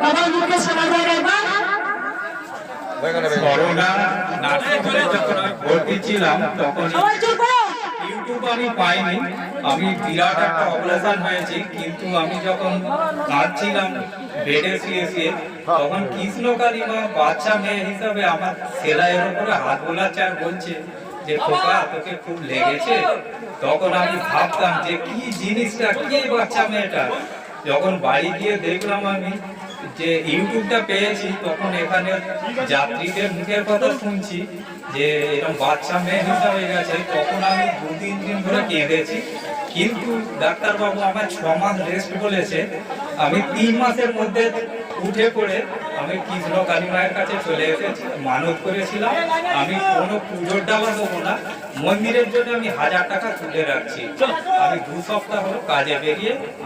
সবাই মুখে শোনা যায় একবার। করোনা নার্সিংহোমে যখন আমি ভর্তি ছিলাম তখন ইউটিউব আমি পাইনি। আমি বিরাট একটা অপারেশন হয়েছি, কিন্তু আমি যখন কাঁদছিলাম বেডে শুয়ে তখন কৃষ্ণকালী মা বাচ্চা মেয়ে হিসাবে আমার সেলাইয়ের উপরে হাত বোলাচ্ছে আর বলছে যে খোকা তোকে খুব লেগেছে। তখন আমি ভাবতাম যে কি জিনিসটা, কি বাচ্চা মেয়েটা। যখন বাড়ি গিয়ে দেখলাম আমি যে ইউটিউবটা পেয়েছি, তখন এখানে যাত্রীদের মুখের কথা শুনছি যে এরকম বাচ্চা মেয়ে হিসাবে গেছে, তখন আমি 2-3 দিন ধরে কেঁদেছি। কিন্তু ডাক্তারবাবু আমার 6 মাস রেস্ট বলেছে। আমি 3 মাসের মধ্যে উঠে পড়ে আমি কৃষ্ণ কালী মায়ের কাছে চলে এসেছি। মানত করেছিলাম আমি কোনো পুজোর ডালা দেবো না, মন্দিরের জন্য আমি 1000 টাকা তুলে রাখছি। আমি 2 সপ্তাহ হলো কাজে বেরিয়ে